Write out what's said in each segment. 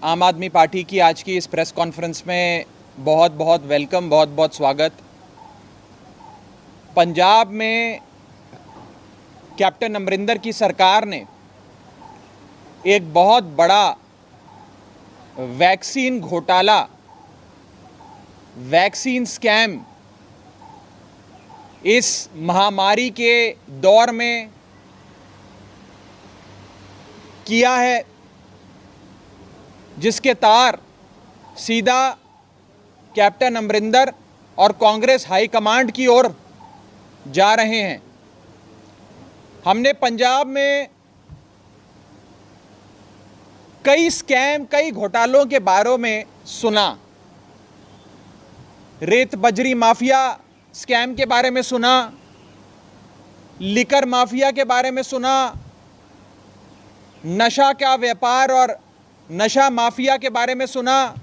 आम आदमी पार्टी की आज की इस प्रेस कॉन्फ्रेंस में बहुत बहुत वेलकम, बहुत बहुत स्वागत। पंजाब में कैप्टन अमरिंदर की सरकार ने एक बहुत बड़ा वैक्सीन घोटाला, वैक्सीन स्कैम इस महामारी के दौर में किया है, जिसके तार सीधा कैप्टन अमरिंदर और कांग्रेस हाईकमांड की ओर जा रहे हैं। हमने पंजाब में कई स्कैम, कई घोटालों के बारे में सुना। रेत बजरी माफिया स्कैम के बारे में सुना, लिकर माफिया के बारे में सुना, नशा का व्यापार और नशा माफिया के बारे में सुना,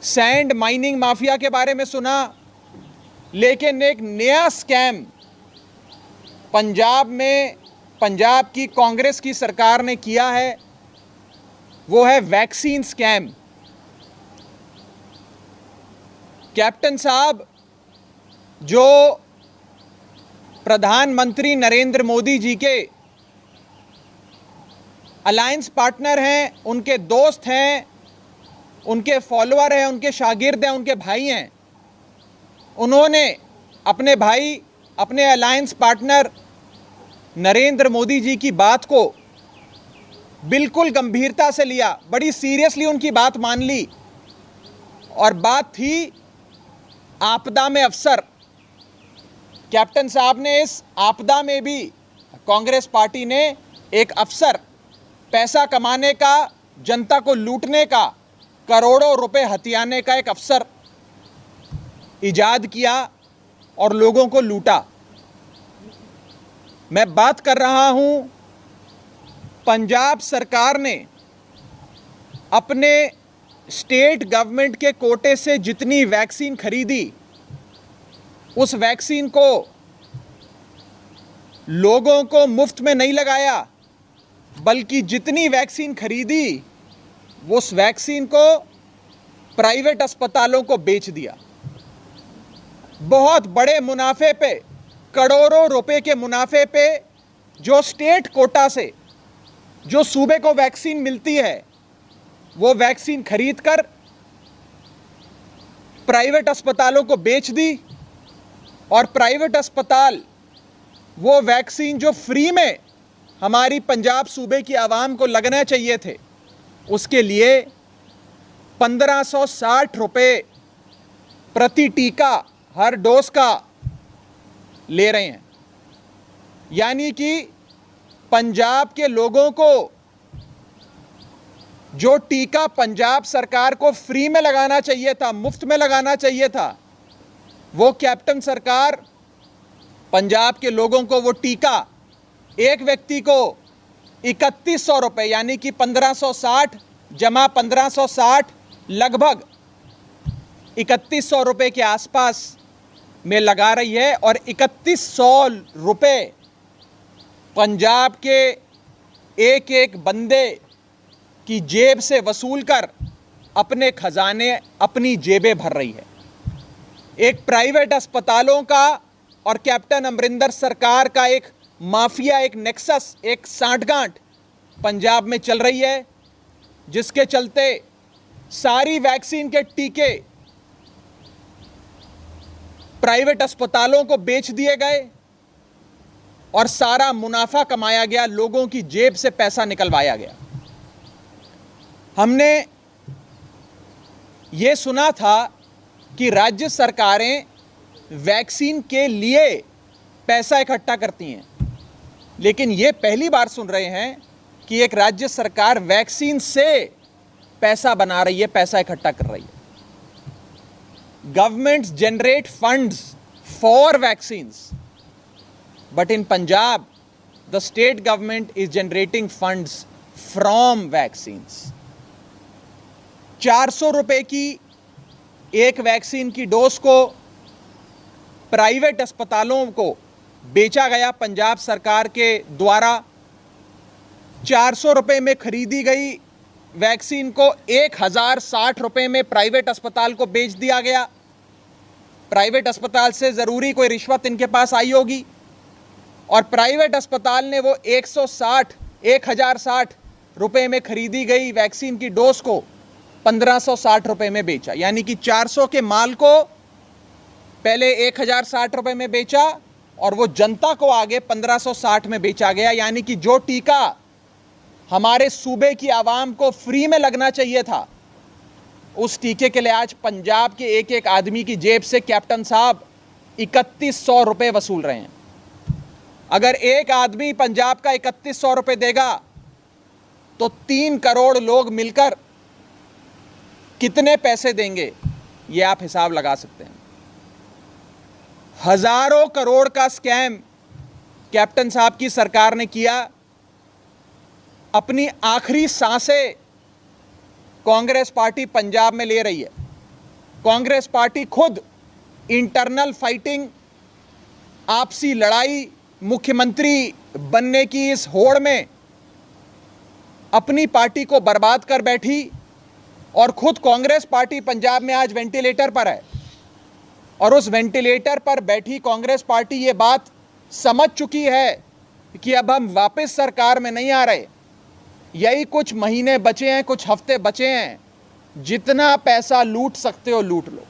सैंड माइनिंग माफिया के बारे में सुना। लेकिन एक नया स्कैम पंजाब में पंजाब की कांग्रेस की सरकार ने किया है, वो है वैक्सीन स्कैम। कैप्टन साहब जो प्रधानमंत्री नरेंद्र मोदी जी के अलायंस पार्टनर हैं, उनके दोस्त हैं, उनके फॉलोअर हैं, उनके शागिर्द हैं, उनके भाई हैं, उन्होंने अपने भाई, अपने अलायंस पार्टनर नरेंद्र मोदी जी की बात को बिल्कुल गंभीरता से लिया, बड़ी सीरियसली उनकी बात मान ली। और बात थी आपदा में अफसर। कैप्टन साहब ने इस आपदा में भी कांग्रेस पार्टी ने एक अफसर, पैसा कमाने का, जनता को लूटने का, करोड़ों रुपए हथियाने का एक अफसर इजाद किया और लोगों को लूटा। मैं बात कर रहा हूं, पंजाब सरकार ने अपने स्टेट गवर्नमेंट के कोटे से जितनी वैक्सीन खरीदी, उस वैक्सीन को लोगों को मुफ्त में नहीं लगाया, बल्कि जितनी वैक्सीन खरीदी उस वैक्सीन को प्राइवेट अस्पतालों को बेच दिया। बहुत बड़े मुनाफे पे, करोड़ों रुपए के मुनाफे पे जो स्टेट कोटा से जो सूबे को वैक्सीन मिलती है, वो वैक्सीन खरीदकर प्राइवेट अस्पतालों को बेच दी। और प्राइवेट अस्पताल वो वैक्सीन जो फ्री में हमारी पंजाब सूबे की आवाम को लगना चाहिए थे, उसके लिए 1560 रुपये प्रति टीका हर डोज का ले रहे हैं। यानी कि पंजाब के लोगों को जो टीका पंजाब सरकार को फ्री में लगाना चाहिए था, मुफ्त में लगाना चाहिए था, वो कैप्टन सरकार पंजाब के लोगों को वो टीका एक व्यक्ति को 3100 रुपये, यानी कि 1560 जमा 1560, लगभग 3100 रुपये के आसपास में लगा रही है। और 3100 रुपये पंजाब के एक एक बंदे की जेब से वसूल कर अपने खजाने, अपनी जेबें भर रही है। एक प्राइवेट अस्पतालों का और कैप्टन अमरिंदर सरकार का एक माफिया, एक नेक्सस, एक सांठगांठ पंजाब में चल रही है, जिसके चलते सारी वैक्सीन के टीके प्राइवेट अस्पतालों को बेच दिए गए और सारा मुनाफा कमाया गया, लोगों की जेब से पैसा निकलवाया गया। हमने ये सुना था कि राज्य सरकारें वैक्सीन के लिए पैसा इकट्ठा करती हैं, लेकिन ये पहली बार सुन रहे हैं कि एक राज्य सरकार वैक्सीन से पैसा बना रही है, पैसा इकट्ठा कर रही है। Governments generate funds for vaccines, but in Punjab, the state government is generating funds from vaccines. 400 रुपए की एक वैक्सीन की डोज को प्राइवेट अस्पतालों को बेचा गया पंजाब सरकार के द्वारा। 400 रुपए में खरीदी गई वैक्सीन को 1060 रुपए में प्राइवेट अस्पताल को बेच दिया गया। प्राइवेट अस्पताल से ज़रूरी कोई रिश्वत इनके पास आई होगी और प्राइवेट अस्पताल ने वो 1060 रुपए में खरीदी गई वैक्सीन की डोज को 1560 रुपए में बेचा। यानी कि 400 के माल को पहले 1060 रुपए में बेचा और वो जनता को आगे 1560 में बेचा गया। यानी कि जो टीका हमारे सूबे की आवाम को फ्री में लगना चाहिए था, उस टीके के लिए आज पंजाब के एक एक आदमी की जेब से कैप्टन साहब 3100 रुपए वसूल रहे हैं। अगर एक आदमी पंजाब का 3100 रुपए देगा तो 3 करोड़ लोग मिलकर कितने पैसे देंगे, ये आप हिसाब लगा सकते हैं। हजारों करोड़ का स्कैम कैप्टन साहब की सरकार ने किया। अपनी आखिरी सांसें कांग्रेस पार्टी पंजाब में ले रही है। कांग्रेस पार्टी खुद इंटरनल फाइटिंग, आपसी लड़ाई, मुख्यमंत्री बनने की इस होड़ में अपनी पार्टी को बर्बाद कर बैठी और खुद कांग्रेस पार्टी पंजाब में आज वेंटिलेटर पर है। और उस वेंटिलेटर पर बैठी कांग्रेस पार्टी ये बात समझ चुकी है कि अब हम वापस सरकार में नहीं आ रहे, यही कुछ महीने बचे हैं, कुछ हफ्ते बचे हैं, जितना पैसा लूट सकते हो लूट लो,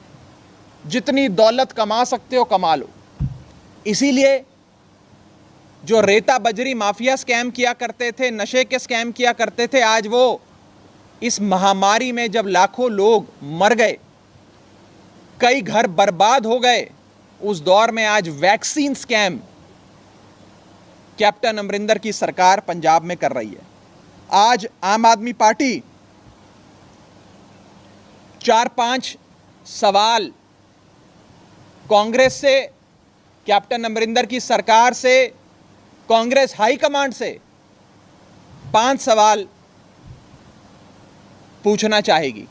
जितनी दौलत कमा सकते हो कमा लो। इसीलिए जो रेता बजरी माफिया स्कैम किया करते थे, नशे के स्कैम किया करते थे, आज वो इस महामारी में जब लाखों लोग मर गए, कई घर बर्बाद हो गए, उस दौर में आज वैक्सीन स्कैम कैप्टन अमरिंदर की सरकार पंजाब में कर रही है। आज आम आदमी पार्टी 4-5 सवाल कांग्रेस से, कैप्टन अमरिंदर की सरकार से, कांग्रेस हाईकमांड से 5 सवाल पूछना चाहेगी।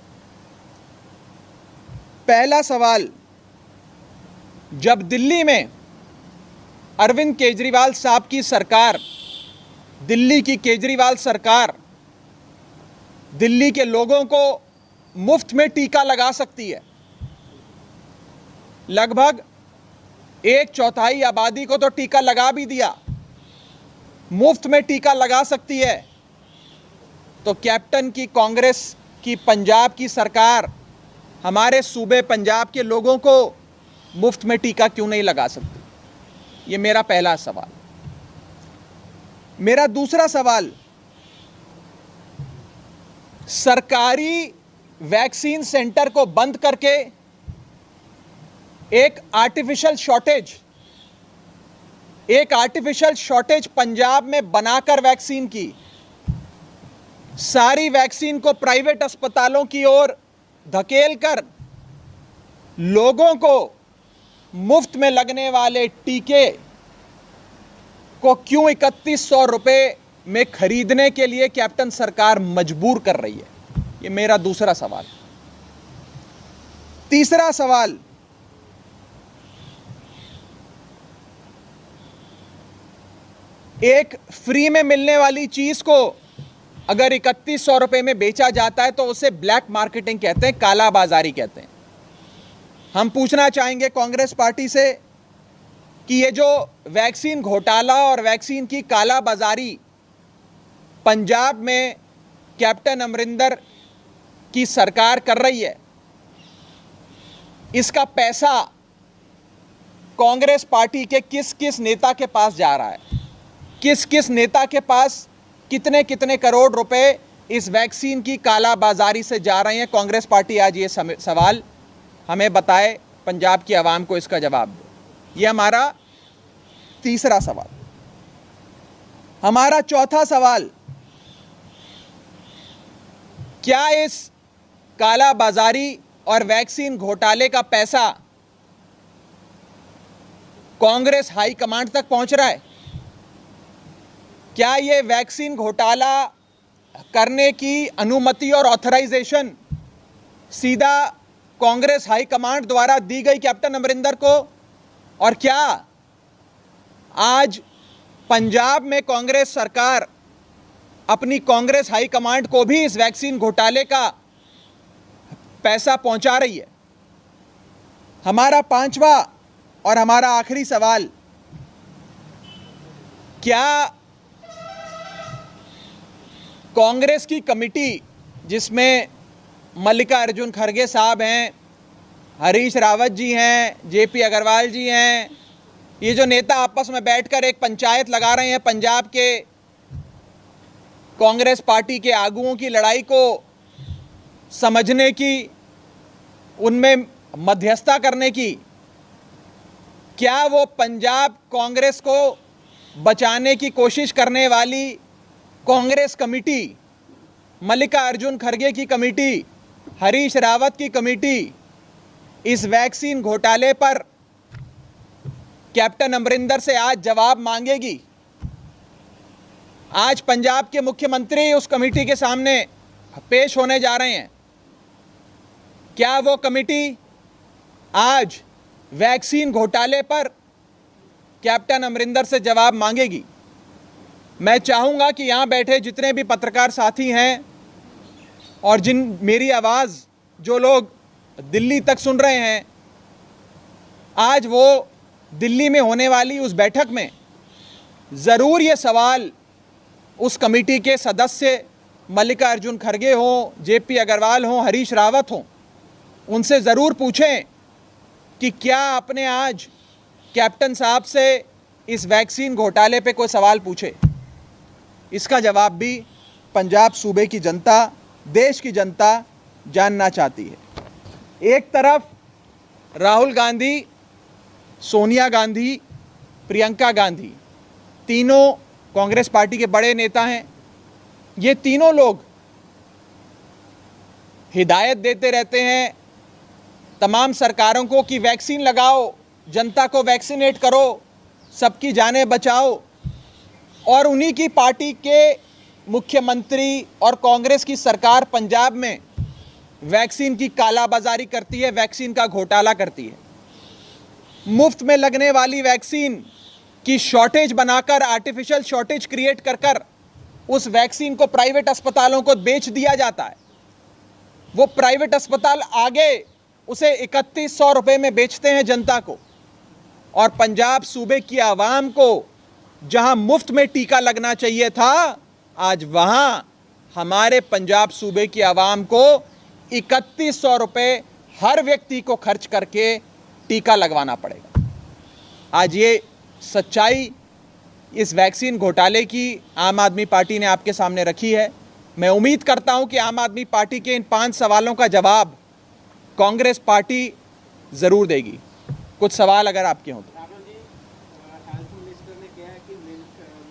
पहला सवाल, जब दिल्ली में अरविंद केजरीवाल साहब की सरकार, दिल्ली की केजरीवाल सरकार दिल्ली के लोगों को मुफ्त में टीका लगा सकती है, लगभग 1/4 आबादी को तो टीका लगा भी दिया, मुफ्त में टीका लगा सकती है, तो कैप्टन की कांग्रेस की पंजाब की सरकार हमारे सूबे पंजाब के लोगों को मुफ्त में टीका क्यों नहीं लगा सकती? ये मेरा पहला सवाल। मेरा दूसरा सवाल, सरकारी वैक्सीन सेंटर को बंद करके एक आर्टिफिशियल शॉर्टेज पंजाब में बनाकर वैक्सीन की, सारी वैक्सीन को प्राइवेट अस्पतालों की ओर धकेलकर लोगों को मुफ्त में लगने वाले टीके को क्यों 3100 रुपए में खरीदने के लिए कैप्टन सरकार मजबूर कर रही है? ये मेरा दूसरा सवाल। तीसरा सवाल, एक फ्री में मिलने वाली चीज को अगर 3100 रुपए में बेचा जाता है तो उसे ब्लैक मार्केटिंग कहते हैं, काला बाजारी कहते हैं। हम पूछना चाहेंगे कांग्रेस पार्टी से कि ये जो वैक्सीन घोटाला और वैक्सीन की काला बाजारी पंजाब में कैप्टन अमरिंदर की सरकार कर रही है, इसका पैसा कांग्रेस पार्टी के किस किस नेता के पास जा रहा है? किस किस नेता के पास कितने कितने करोड़ रुपए इस वैक्सीन की काला बाजारी से जा रहे हैं? कांग्रेस पार्टी आज ये सवाल हमें बताए, पंजाब की आवाम को इसका जवाब दे। ये हमारा तीसरा सवाल। हमारा चौथा सवाल, क्या इस काला बाजारी और वैक्सीन घोटाले का पैसा कांग्रेस हाईकमांड तक पहुंच रहा है? क्या ये वैक्सीन घोटाला करने की अनुमति और ऑथराइजेशन सीधा कांग्रेस हाईकमांड द्वारा दी गई कैप्टन अमरिंदर को? और क्या आज पंजाब में कांग्रेस सरकार अपनी कांग्रेस हाईकमांड को भी इस वैक्सीन घोटाले का पैसा पहुंचा रही है। हमारा पांचवा और हमारा आखिरी सवाल, क्या कांग्रेस की कमेटी जिसमें मल्लिकार्जुन खड़गे साहब हैं, हरीश रावत जी हैं, जेपी अग्रवाल जी हैं, ये जो नेता आपस में बैठकर एक पंचायत लगा रहे हैं पंजाब के कांग्रेस पार्टी के आगुओं की लड़ाई को समझने की, उनमें मध्यस्थता करने की, क्या वो पंजाब कांग्रेस को बचाने की कोशिश करने वाली कांग्रेस कमेटी, मल्लिकार्जुन खड़गे की कमेटी, हरीश रावत की कमेटी इस वैक्सीन घोटाले पर कैप्टन अमरिंदर से आज जवाब मांगेगी? आज पंजाब के मुख्यमंत्री उस कमेटी के सामने पेश होने जा रहे हैं। क्या वो कमेटी आज वैक्सीन घोटाले पर कैप्टन अमरिंदर से जवाब मांगेगी? मैं चाहूँगा कि यहाँ बैठे जितने भी पत्रकार साथी हैं और जिन मेरी आवाज़ जो लोग दिल्ली तक सुन रहे हैं, आज वो दिल्ली में होने वाली उस बैठक में ज़रूर ये सवाल उस कमेटी के सदस्य मल्लिकार्जुन खड़गे हों, जेपी अग्रवाल हों, हरीश रावत हों, उनसे ज़रूर पूछें कि क्या आपने आज कैप्टन साहब से इस वैक्सीन घोटाले पे कोई सवाल पूछे? इसका जवाब भी पंजाब सूबे की जनता, देश की जनता जानना चाहती है। एक तरफ राहुल गांधी, सोनिया गांधी, प्रियंका गांधी, तीनों कांग्रेस पार्टी के बड़े नेता हैं। ये तीनों लोग हिदायत देते रहते हैं तमाम सरकारों को कि वैक्सीन लगाओ, जनता को वैक्सीनेट करो, सबकी जानें बचाओ, और उन्हीं की पार्टी के मुख्यमंत्री और कांग्रेस की सरकार पंजाब में वैक्सीन की कालाबाजारी करती है, वैक्सीन का घोटाला करती है। मुफ्त में लगने वाली वैक्सीन की शॉर्टेज बनाकर, आर्टिफिशियल शॉर्टेज क्रिएट कर उस वैक्सीन को प्राइवेट अस्पतालों को बेच दिया जाता है। वो प्राइवेट अस्पताल आगे उसे 3100 रुपये में बेचते हैं जनता को, और पंजाब सूबे की आवाम को जहां मुफ्त में टीका लगना चाहिए था, आज वहां हमारे पंजाब सूबे की आवाम को 3100 रुपये हर व्यक्ति को खर्च करके टीका लगवाना पड़ेगा। आज ये सच्चाई इस वैक्सीन घोटाले की आम आदमी पार्टी ने आपके सामने रखी है। मैं उम्मीद करता हूं कि आम आदमी पार्टी के इन 5 सवालों का जवाब कांग्रेस पार्टी ज़रूर देगी। कुछ सवाल अगर आपके हों तो। हेल्थ मिनिस्टर ने कहा है कि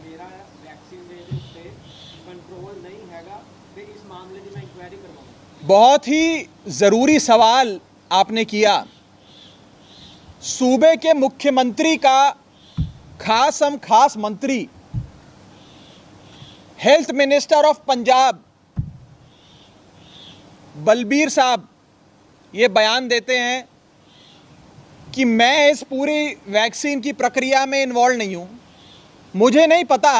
मेरा वैक्सीनेशन पे कंट्रोल नहीं हैगा, तो इस मामले की मैं इंक्वायरी करवाऊंगा। बहुत ही ज़रूरी सवाल आपने किया। सूबे के मुख्यमंत्री का खास मंत्री, health minister of Punjab Balbir साहब ये बयान देते हैं कि मैं इस पूरी वैक्सीन की प्रक्रिया में इन्वॉल्व नहीं हूं, मुझे नहीं पता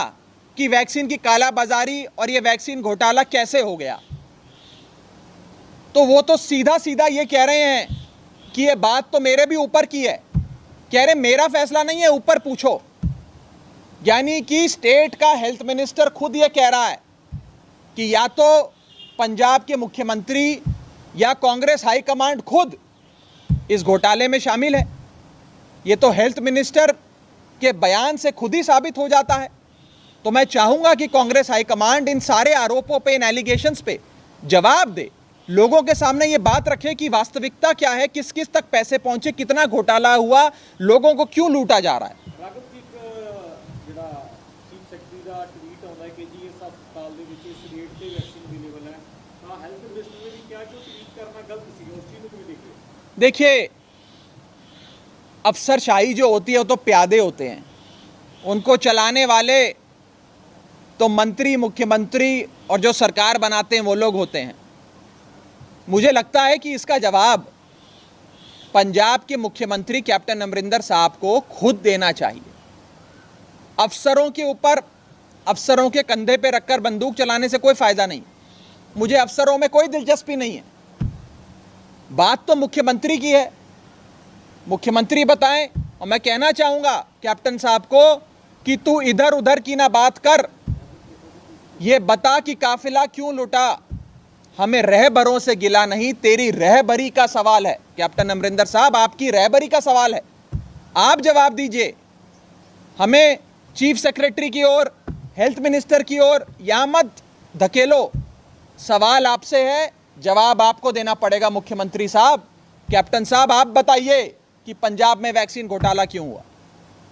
कि वैक्सीन की कालाबाजारी और ये वैक्सीन घोटाला कैसे हो गया। तो वो तो सीधा ये कह रहे हैं कि ये बात तो मेरे भी ऊपर की है। कह रहे मेरा फैसला नहीं है, ऊपर पूछो। यानी कि स्टेट का हेल्थ मिनिस्टर खुद ये कह रहा है कि या तो पंजाब के मुख्यमंत्री या कांग्रेस हाईकमांड खुद इस घोटाले में शामिल है। ये तो हेल्थ मिनिस्टर के बयान से खुद ही साबित हो जाता है। तो मैं चाहूंगा कि कांग्रेस हाईकमांड इन सारे आरोपों पे, इन एलिगेशंस पे जवाब दे, लोगों के सामने ये बात रखे कि वास्तविकता क्या है, किस किस तक पैसे पहुंचे, कितना घोटाला हुआ, लोगों को क्यों लूटा जा रहा है। राघव जी, ਜਿਹੜਾ ਚੀਫ ਸੈਕਟਰੀ ਦਾ ਟਵੀਟ ਆਉਂਦਾ ਹੈ ਕਿ ਜੀ ਇਸ ਹਸਪਤਾਲ ਦੇ ਵਿੱਚ ਇਸ ਰੇਟ ਤੇ ਵੈਕਸੀਨ ਅਵੇਲੇਬਲ ਹੈ, ਤਾਂ ਹੈਲਥ ਮਿਨਿਸਟਰ ਨੇ ਵੀ ਕਿਹਾ ਕਿ ਉਹ ਟਵੀਟ ਕਰਨਾ ਗਲਤ ਸੀ। ਉਸ ਚੀਜ਼ ਨੂੰ ਕਿਵੇਂ ਦੇਖਦੇ ਹੋ? देखिए, अफसरशाही जो होती है वो तो प्यादे होते हैं, उनको चलाने वाले तो मंत्री, मुख्यमंत्री और जो सरकार बनाते हैं वो लोग होते हैं। मुझे लगता है कि इसका जवाब पंजाब के मुख्यमंत्री कैप्टन अमरिंदर साहब को खुद देना चाहिए। अफसरों के ऊपर अफसरों के कंधे पे रखकर बंदूक चलाने से कोई फायदा नहीं। मुझे अफसरों में कोई दिलचस्पी नहीं है। बात तो मुख्यमंत्री की है, मुख्यमंत्री बताएं। और मैं कहना चाहूंगा कैप्टन साहब को कि तू इधर उधर की ना बात कर, ये बता कि काफिला क्यों लुटा। हमें रहबरों से गिला नहीं, तेरी रहबरी का सवाल है। कैप्टन अमरिंदर साहब, आपकी रहबरी का सवाल है, आप जवाब दीजिए। हमें चीफ सेक्रेटरी की ओर, हेल्थ मिनिस्टर की ओर या मत धकेलो। सवाल आपसे है, जवाब आपको देना पड़ेगा मुख्यमंत्री साहब। कैप्टन साहब, आप बताइए कि पंजाब में वैक्सीन घोटाला क्यों हुआ।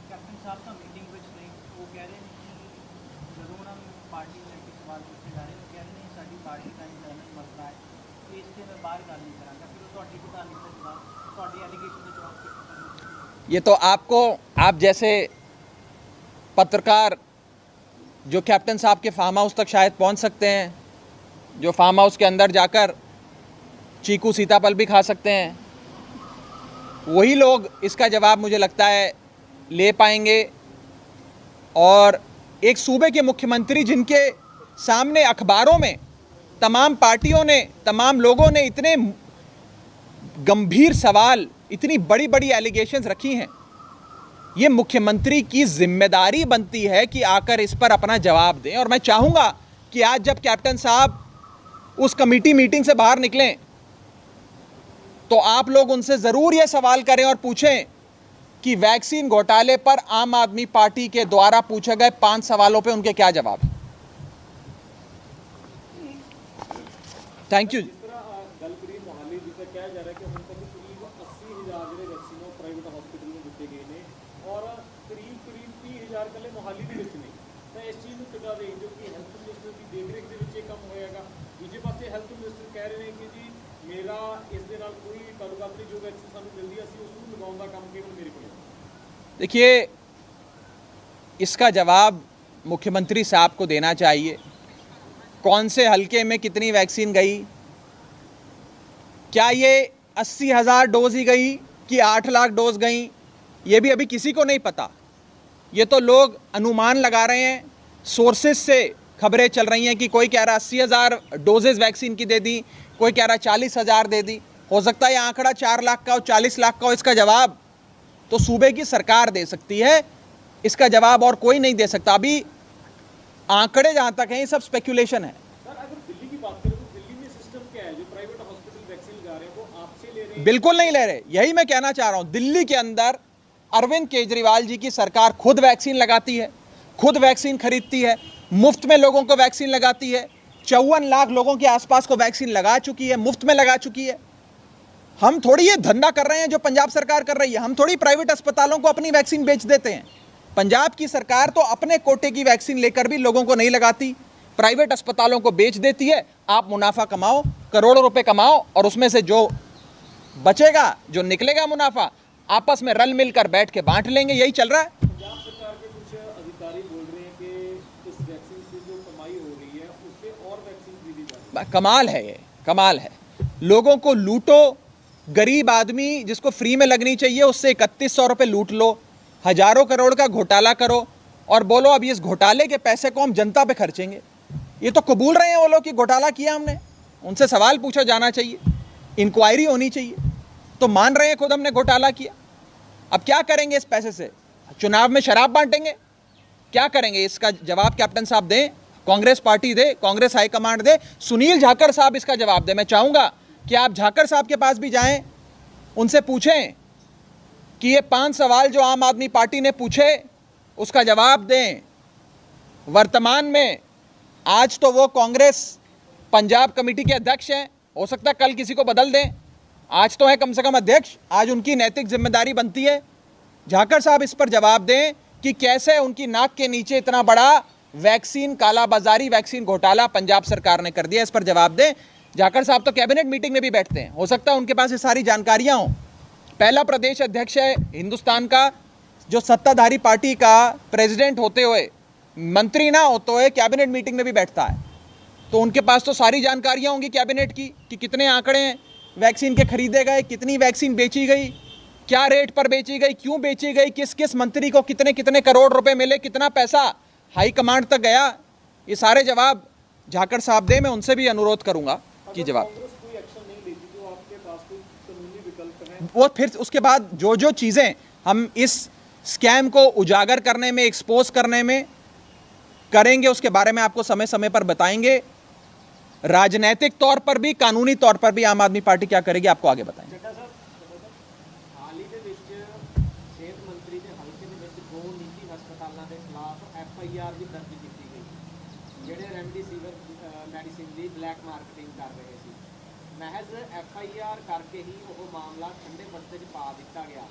कैप्टन साहब का मीटिंग विच नहीं, वो कह रहे हैं कि ਜਦੋਂ ਉਹਨਾਂ ਨੂੰ ਪਾਰਟੀ ਲੈ ਕੇ ਸਵਾਲ ਪੁੱਛੇ ਜਾ ਰਹੇ ਨੇ, ਕਹਿ ਰਹੇ ਨੇ ਸਾਡੀ ਪਾਰਟੀ ਦਾ ਇੰਟਰਨਲ ਮਸਲਾ ਹੈ, ਇਸ ਤੇ ਮੈਂ ਬਾਹਰ ਗੱਲ ਨਹੀਂ ਕਰਾਂਗਾ। ਫਿਰ ਤੁਹਾਡੀ ਪ੍ਰਧਾਨਗੀ ਦਾ ਜਵਾਬ, ਤੁਹਾਡੀ ਐਲੀਗੇਸ਼ਨ ਦਾ ਜਵਾਬ ਕਿਸ? ये तो आपको, आप जैसे पत्रकार जो कैप्टन साहब के फार्म हाउस तक शायद पहुंच सकते हैं, जो फार्म हाउस के अंदर जाकर चीकू सीताफल भी खा सकते हैं, वही लोग इसका जवाब मुझे लगता है ले पाएंगे। और एक सूबे के मुख्यमंत्री जिनके सामने अखबारों में तमाम पार्टियों ने, तमाम लोगों ने इतने गंभीर सवाल, इतनी बड़ी बड़ी एलिगेशंस रखी हैं, ये मुख्यमंत्री की जिम्मेदारी बनती है कि आकर इस पर अपना जवाब दें। और मैं चाहूँगा कि आज जब कैप्टन साहब उस कमेटी मीटिंग से बाहर निकलें तो आप लोग उनसे ज़रूर ये सवाल करें और पूछें कि वैक्सीन घोटाले पर आम आदमी पार्टी के द्वारा पूछे गए 5 सवालों पे उनके क्या जवाब हैं। Thank you. जिस तरह गलकरीब मोहाली जिसे कहा जा रहा है कि ਹੁਣ ਤੱਕ करीब 80,000 ਜਿਹੜੇ ਵੈਕਸੀਨ ਪ੍ਰਾਈਵੇਟ ਹਸਪੀਟਲ ਨੂੰ ਦਿੱਤੇ ਗਏ ਨੇ ਔਰ ਕਰੀਬ 30,000 ਕੱਲੇ मोहाली ਦੇ ਵਿੱਚ ਨੇ। ਤਾਂ ਇਸ ਚੀਜ਼ ਨੂੰ ਕਿੱਦਾਂ ਦੇਖਦੇ ਹੋ ਕਿ ਹੈਲਥ ਮਿਨਿਸਟਰ ਦੀ ਦੇਖਰੇਖ ਦੇ ਵਿੱਚ ਇਹ ਕੰਮ ਹੋਏਗਾ? ਦੂਜੇ ਪਾਸੇ ਹੈਲਥ ਮਿਨਿਸਟਰ ਕਹਿ ਰਹੇ ਨੇ ਕਿ ਜੀ ਮੇਰਾ ਇਸ ਦੇ ਨਾਲ ਕੋਈ ਤਾਲੁਕਾਤ ਨਹੀਂ, ਜੋ ਵੈਕਸੀਨ ਸਾਨੂੰ ਮਿਲਦੀ ਹੈ ਅਸੀਂ ਉਸ ਨੂੰ ਲਗਾਉਣ ਦਾ ਕੰਮ ਕੇਵਲ ਮੇਰੇ ਕੋਲ ਹੈ। देखिए, इसका जवाब मुख्यमंत्री साहब को देना चाहिए। कौन से हलके में कितनी वैक्सीन गई, क्या ये 80,000 डोज ही गई कि 8 लाख डोज गई, ये भी अभी किसी को नहीं पता। ये तो लोग अनुमान लगा रहे हैं, सोर्सेज से खबरें चल रही हैं कि कोई कह रहा 80,000 डोजेज वैक्सीन की दे दी, कोई कह रहा 40,000 दे दी। हो सकता है ये आंकड़ा 4 लाख का हो, 40 लाख का हो। इसका जवाब तो सूबे की सरकार दे सकती है, इसका जवाब और कोई नहीं दे सकता। अभी आंकड़े जहां तक हैं ये सब स्पेकुलेशन है। सर, अगर दिल्ली की बात करें तो दिल्ली में सिस्टम क्या है? जो प्राइवेट हॉस्पिटल वैक्सीन लगा रहे हैं वो आपसे ले रहे हैं? बिल्कुल नहीं ले रहे, यही मैं कहना चाह रहा हूं। दिल्ली के अंदर अरविंद केजरीवाल जी की सरकार खुद वैक्सीन लगाती है, खुद वैक्सीन खरीदती है, मुफ्त में लोगों को वैक्सीन लगाती है। 54 लाख लोगों के आसपास को वैक्सीन लगा चुकी है, मुफ्त में लगा चुकी है। हम थोड़ी ये धंधा कर रहे हैं जो पंजाब सरकार कर रही है, हम थोड़ी प्राइवेट अस्पतालों को अपनी वैक्सीन बेच देते हैं। पंजाब की सरकार तो अपने कोटे की वैक्सीन लेकर भी लोगों को नहीं लगाती, प्राइवेट अस्पतालों को बेच देती है। आप मुनाफा कमाओ, करोड़ों रुपए कमाओ, और उसमें से जो बचेगा, जो निकलेगा मुनाफा, आपस में रल मिलकर बैठ के बांट लेंगे। यही चल रहा है। पंजाब सरकार के कुछ अधिकारी बोल रहे हैं कि इस वैक्सीन से जो कमाई हो रही है उससे और वैक्सीन खरीदी जा रही है। कमाल है, ये कमाल है। लोगों को लूटो, गरीब आदमी जिसको फ्री में लगनी चाहिए उससे 3100 रुपये लूट लो, हजारों करोड़ का घोटाला करो और बोलो अब इस घोटाले के पैसे को हम जनता पे खर्चेंगे। ये तो कबूल रहे हैं वो लोग कि घोटाला किया हमने, उनसे सवाल पूछा जाना चाहिए, इंक्वायरी होनी चाहिए। तो मान रहे हैं खुद हमने घोटाला किया। अब क्या करेंगे इस पैसे से? चुनाव में शराब बांटेंगे? क्या करेंगे? इसका जवाब कैप्टन साहब दें, कांग्रेस पार्टी दे, कांग्रेस हाईकमांड दे, सुनील जाखड़ साहब इसका जवाब दें। मैं चाहूँगा कि आप जाखड़ साहब के पास भी जाएं, उनसे पूछें कि ये 5 सवाल जो आम आदमी पार्टी ने पूछे उसका जवाब दें। वर्तमान में आज तो वो कांग्रेस पंजाब कमेटी के अध्यक्ष हैं, हो सकता है कल किसी को बदल दें, आज तो है कम से कम अध्यक्ष, आज उनकी नैतिक जिम्मेदारी बनती है। जाखड़ साहब इस पर जवाब दें कि कैसे उनकी नाक के नीचे इतना बड़ा वैक्सीन कालाबाजारी, वैक्सीन घोटाला पंजाब सरकार ने कर दिया। इस पर जवाब दें। जाखड़ साहब तो कैबिनेट मीटिंग में भी बैठते हैं, हो सकता है उनके पास ये सारी जानकारियां हों। पहला प्रदेश अध्यक्ष है हिंदुस्तान का जो सत्ताधारी पार्टी का प्रेसिडेंट होते हुए, मंत्री ना होते हुए कैबिनेट मीटिंग में भी बैठता है, तो उनके पास तो सारी जानकारियां होंगी कैबिनेट की कि कितने आंकड़े हैं वैक्सीन के खरीदे गए, कितनी वैक्सीन बेची गई, क्या रेट पर बेची गई, क्यों बेची गई, किस किस मंत्री को कितने कितने करोड़ रुपए मिले, कितना पैसा हाई कमांड तक गया, ये सारे जवाब झाकड़ साहब दे, मैं उनसे भी अनुरोध करूंगा कि जवाब। कांग्रेस कोई एक्शन नहीं लेती तो आपके पास कोई कानूनी विकल्प है? वो फिर उसके बाद जो चीज़ें हम इस स्कैम को उजागर करने में, एक्सपोज करने में करेंगे, उसके बारे में आपको समय समय पर बताएंगे। राजनीतिक तौर पर भी, कानूनी तौर पर भी आम आदमी पार्टी क्या करेगी, आपको आगे बताएंगे। ਹਾਲ ਹੀ ਦੇ ਵਿੱਚ ਸਿਹਤ ਮੰਤਰੀ ਦੇ ਹਲਕੇ ਦੇ ਵਿੱਚ 2 ਨਿੱਜੀ ਹਸਪਤਾਲਾਂ ਦੇ ਖਿਲਾਫ ਐਫਆਈਆਰ ਵੀ ਦਰਜ ਕੀਤੀ ਗਈ, ਜਿਹੜੇ ਰੈਮਡੀਸਿਵਰ ਮੈਡੀਸਿਨ ਦੀ ਬਲੈਕ ਮਾਰਕੀਟਿੰਗ ਕਰ ਰਹੇ ਸੀ। ਮਹਿਜ਼ ਐਫਆਈਆਰ ਕਰਕੇ ਹੀ ਉਹ ਮਾਮਲਾ ਠੰਡੇ ਬਸਤੇ 'ਚ ਪਾ ਦਿੱਤਾ ਗਿਆ।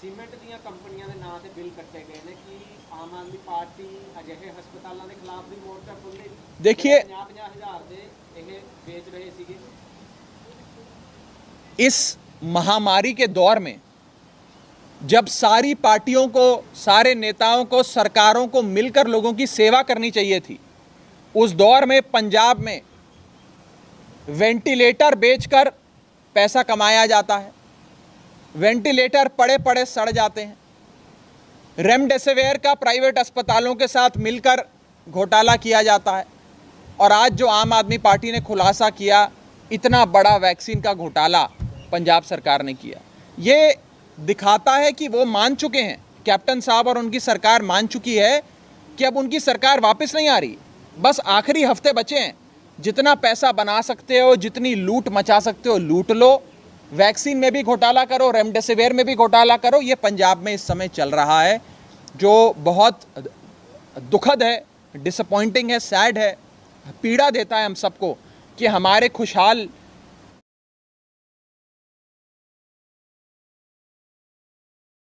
ਸੀਮੈਂਟ ਦੀਆਂ ਕੰਪਨੀਆਂ ਦੇ ਨਾਂ ਤੇ ਬਿੱਲ ਕੱਟੇ ਗਏ ਨੇ। ਕਿ ਆਮ ਆਦਮੀ ਪਾਰਟੀ ਅਜਿਹੇ ਹਸਪਤਾਲਾਂ ਦੇ ਖਿਲਾਫ ਵੀ ਮੋਰਚਾ ਖੋਲ੍ਹੇਗੀ? देखिए, 50-50 ਹਜ਼ਾਰ ਦੇ ਇਹ ਵੇਚ ਰਹੇ ਸੀਗੇ। इस महामारी के दौर में जब सारी पार्टियों को, सारे नेताओं को, सरकारों को मिलकर लोगों की सेवा करनी चाहिए थी, उस दौर में पंजाब में वेंटिलेटर बेचकर पैसा कमाया जाता है। वेंटिलेटर पड़े पड़े सड़ जाते हैं। रेमडेसिविर का प्राइवेट अस्पतालों के साथ मिलकर घोटाला किया जाता है। और आज जो आम आदमी पार्टी ने खुलासा किया, इतना बड़ा वैक्सीन का घोटाला पंजाब सरकार ने किया, ये दिखाता है कि वो मान चुके हैं, कैप्टन साहब और उनकी सरकार मान चुकी है कि अब उनकी सरकार वापस नहीं आ रही। बस आखिरी हफ्ते बचे हैं, जितना पैसा बना सकते हो, जितनी लूट मचा सकते हो लूट लो। वैक्सीन में भी घोटाला करो, रेमडेसिविर में भी घोटाला करो। ये पंजाब में इस समय चल रहा है, जो बहुत दुखद है, डिसअपॉइंटिंग है, सैड है, पीड़ा देता है हम सबको कि हमारे खुशहाल